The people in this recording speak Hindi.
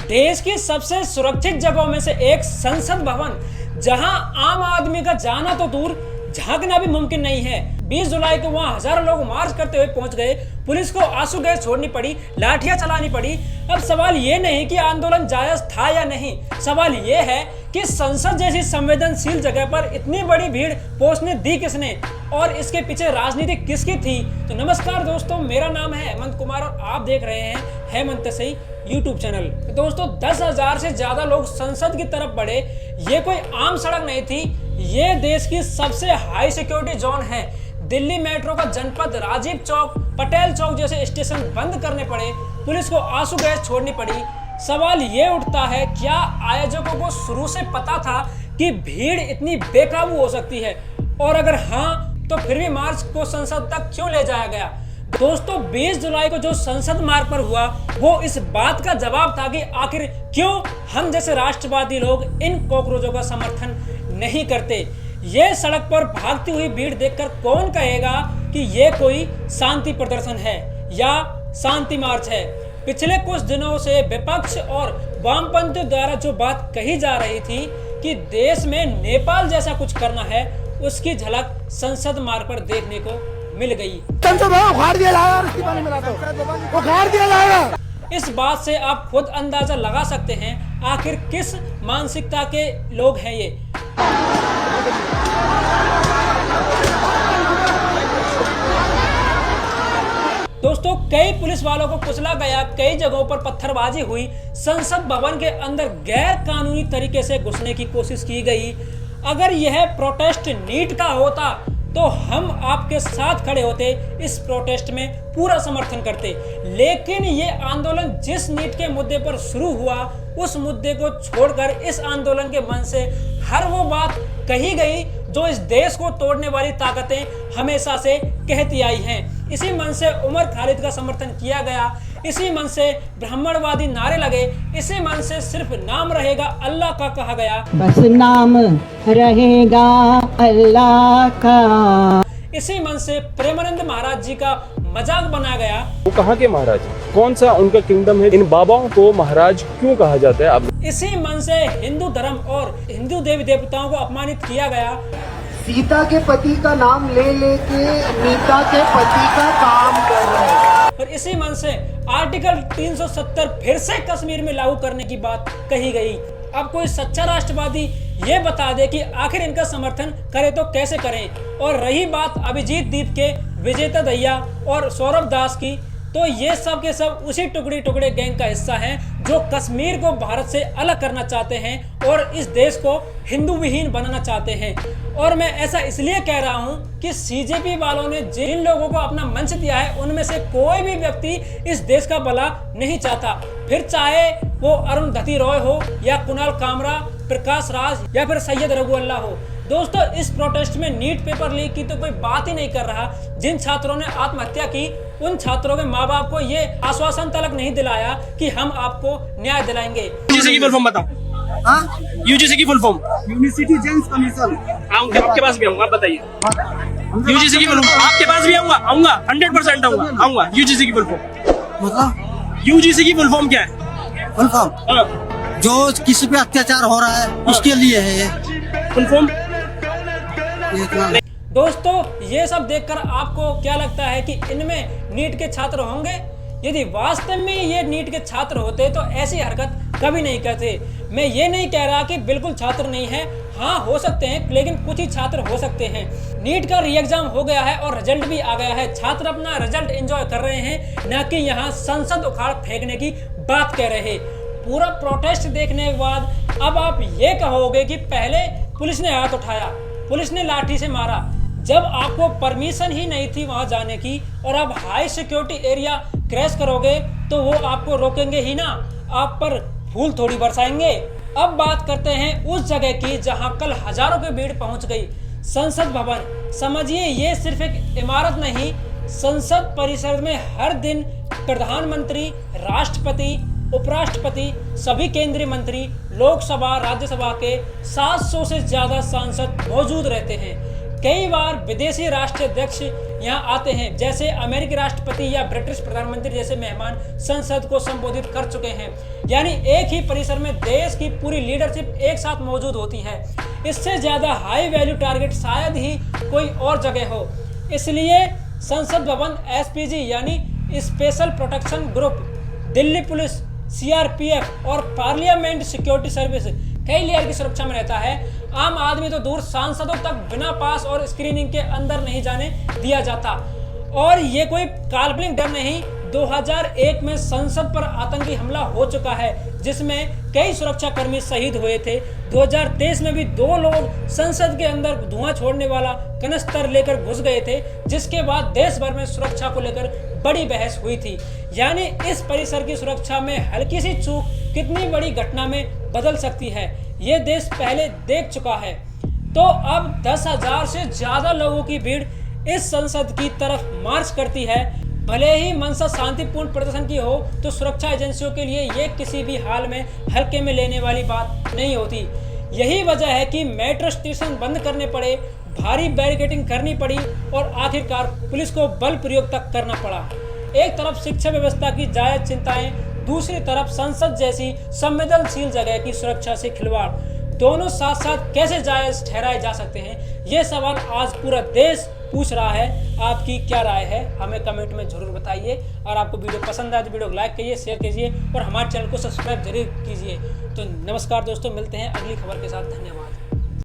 देश की सबसे सुरक्षित जगहों में से एक संसद भवन, जहां आम आदमी का जाना तो दूर झांकना भी मुमकिन नहीं है। 20 जुलाई को वहां हजारों लोग मार्च करते हुए पहुंच गए। पुलिस को आंसू गैस छोड़नी पड़ी, लाठियां चलानी पड़ी। अब सवाल ये नहीं कि आंदोलन जायज था या नहीं, सवाल ये है कि संसद जैसी संवेदनशील जगह पर इतनी बड़ी भीड़ पहुंचने दी किसने और इसके पीछे राजनीति किसकी थी। तो नमस्कार दोस्तों, मेरा नाम है हेमंत कुमार और आप देख रहे हैं हेमंत सही यूट्यूब चैनल। तो दोस्तों 10,000 से ज्यादा लोग संसद की तरफ बढ़े। ये कोई आम सड़क नहीं थी, ये देश की सबसे हाई सिक्योरिटी जोन है। दिल्ली मेट्रो का जनपद, राजीव चौक, पटेल चौक जैसे स्टेशन बंद करने पड़े, पुलिस को आंसू गैस छोड़नी पड़ी। सवाल ये उठता है, क्या आयोजकों को शुरू से पता था कि भीड़ इतनी बेकाबू हो सकती है, और अगर हाँ तो फिर भी मार्च को संसद तक क्यों ले जाया गया। दोस्तों 20 जुलाई को जो संसद मार्ग पर हुआ वो इस बात का जवाब था कि आखिर क्यों हम जैसे राष्ट्रवादी लोग इन कॉकरोचों का समर्थन नहीं करते। ये सड़क पर भागती हुई भीड़ देखकर कौन कहेगा कि ये कोई शांति प्रदर्शन है या शांति मार्च है। पिछले कुछ दिनों से विपक्ष और वामपंथियों द्वारा जो बात कही जा रही थी कि देश में नेपाल जैसा कुछ करना है, उसकी झलक संसद मार्ग पर देखने को मिल गई। इस बात से आप खुद अंदाजा लगा सकते हैं आखिर किस मानसिकता के लोग हैं ये। दोस्तों कई पुलिस वालों को कुचला गया, कई जगहों पर पत्थरबाजी हुई, संसद भवन के अंदर गैर कानूनी तरीके से घुसने की कोशिश की गई। अगर यह प्रोटेस्ट नीट का होता तो हम आपके साथ खड़े होते, इस प्रोटेस्ट में पूरा समर्थन करते। लेकिन ये आंदोलन जिस नीट के मुद्दे पर शुरू हुआ, उस मुद्दे को छोड़कर इस आंदोलन के मन से हर वो बात कही गई जो इस देश को तोड़ने वाली ताकतें हमेशा से कहती आई हैं। इसी मन से उमर खालिद का समर्थन किया गया, इसी मन से ब्राह्मणवादी नारे लगे, इसी मन से सिर्फ नाम रहेगा अल्लाह का कहा गया। बस नाम रहेगा अल्लाह का। इसी मन से प्रेमानंद महाराज जी का मजाक बनाया गया। वो कहाँ के महाराज हैं? कौन सा उनका किंगडम है? इन बाबाओं को महाराज क्यों कहा जाता है? अब इसी मन से हिंदू धर्म और हिंदू देवी देवताओं को अपमानित किया गया। सीता के पति का नाम ले लेके नीता के पति का काम कर रहे हैं। और इसी मन से आर्टिकल 370 फिर से कश्मीर में लागू करने की बात कही गई। अब कोई सच्चा राष्ट्रवादी ये बता दे कि आखिर इनका समर्थन करे तो कैसे करें। और रही बात अभिजीत दीप के, विजेता दहिया और सौरभ दास की, तो ये सब के सब उसी टुकड़ी टुकड़े गैंग का हिस्सा हैं जो कश्मीर को भारत से अलग करना चाहते हैं और इस देश को हिंदू विहीन बनाना चाहते हैं। और मैं ऐसा इसलिए कह रहा हूं कि सीजेपी वालों ने जिन लोगों को अपना मंच दिया है, उनमें से कोई भी व्यक्ति इस देश का भला नहीं चाहता, फिर चाहे वो अरुणधति रॉय हो या कुणाल कामरा, प्रकाश राज या फिर सैयद रघुअल्ला हो। दोस्तों इस प्रोटेस्ट में नीट पेपर लीक की तो कोई बात ही नहीं कर रहा। जिन छात्रों ने आत्महत्या की, उन छात्रों के माँ बाप को ये आश्वासन तक नहीं दिलाया कि हम आपको न्याय दिलाएंगे। यूजीसी की फुल फॉर्म बताओ। हाँ? यूजीसी की full form? University gents commission. आऊंगा, आपके पास भी आऊंगा, आप बताइए। यूजीसी की फुल फॉर्म आपके पास भी आऊंगा 100% आऊंगा। यूजीसी की फुल फॉर्म मतलब यूजीसी की फुल फॉर्म क्या है? फुल फॉर्म जो किसी पे अत्याचार हो रहा है उसके लिए है ये फुल फॉर्म। दोस्तों ये सब देखकर आपको क्या लगता है कि इनमें नीट के छात्र होंगे? यदि वास्तव में ये नीट के छात्र होते तो ऐसी हरकत कभी नहीं करते। मैं ये नहीं कह रहा कि बिल्कुल छात्र नहीं है, हाँ हो सकते हैं, लेकिन कुछ ही छात्र हो सकते हैं। नीट का री एग्जाम हो गया है और रिजल्ट भी आ गया है। छात्र अपना रिजल्ट एंजॉय कर रहे हैं, न कि यहाँ संसद उखाड़ फेंकने की बात कह रहे हैं। पूरा प्रोटेस्ट देखने के बाद अब आप ये कहोगे कि पहले पुलिस ने हाथ उठाया, पुलिस ने लाठी से मारा, जब आपको परमिशन ही नहीं थी वहां जाने की, और आप हाई सिक्योरिटी एरिया क्रैश करोगे तो वो आपको रोकेंगे ही ना, आप पर फूल थोड़ी बरसाएंगे। अब बात करते हैं उस जगह की जहां कल हजारों की भीड़ पहुंच गई, संसद भवन। समझिए ये सिर्फ एक इमारत नहीं, संसद परिसर में हर दिन प्रधानमंत्री, राष्ट्रपति, उपराष्ट्रपति, सभी केंद्रीय मंत्री, लोकसभा, राज्यसभा के 700 से ज्यादा सांसद मौजूद रहते हैं। कई बार विदेशी राष्ट्राध्यक्ष यहाँ आते हैं, जैसे अमेरिकी राष्ट्रपति या ब्रिटिश प्रधानमंत्री जैसे मेहमान संसद को संबोधित कर चुके हैं। यानी एक ही परिसर में देश की पूरी लीडरशिप एक साथ मौजूद होती है। इससे ज्यादा हाई वैल्यू टारगेट शायद ही कोई और जगह हो। इसलिए संसद भवन एसपीजी यानी special protection group, Delhi police, CRPF और पार्लियामेंट सिक्योरिटी सर्विस कई लेयर की सुरक्षा में रहता है। आम आदमी तो दूर, सांसदों तक बिना पास और स्क्रीनिंग के अंदर नहीं जाने दिया जाता। और ये कोई काल्पनिक डर नहीं। 2001 में संसद पर आतंकी हमला हो चुका है, जिसमें कई सुरक्षा कर्मी शहीद हुए थे। 2023 में भी 2 लोग संसद के अंदर धुआं छोड़ने वाला कनस्तर लेकर घुस गए थे, जिसके बाद देश भर में सुरक्षा को लेकर बड़ी बहस हुई थी। यानी इस परिसर की सुरक्षा में हल्की सी चूक कितनी बड़ी घटना में बदल सकती है, ये देश पहले देख चुका है। तो अब 10,000 से ज्यादा लोगों की भीड़ इस संसद की तरफ मार्च करती है। भले ही मंशा शांतिपूर्ण प्रदर्शन की हो, तो सुरक्षा एजेंसियों के लिए ये किसी भी हाल में हल्के में लेने वाली बात नहीं होती। यही वजह है कि मेट्रो स्टेशन बंद करने पड़े, भारी बैरिकेडिंग करनी पड़ी और आखिरकार पुलिस को बल प्रयोग तक करना पड़ा। एक तरफ शिक्षा व्यवस्था की जायज चिंताएं, दूसरी तरफ संसद जैसी संवेदनशील जगह की सुरक्षा से खिलवाड़। दोनों साथ साथ कैसे जायज ठहराए जा सकते हैं, ये सवाल आज पूरा देश पूछ रहा है। आपकी क्या राय है, हमें कमेंट में जरूर बताइए। और आपको वीडियो पसंद आए तो वीडियो को लाइक कीजिए, शेयर कीजिए और हमारे चैनल को सब्सक्राइब जरूर कीजिए। तो नमस्कार दोस्तों, मिलते हैं अगली खबर के साथ। धन्यवाद।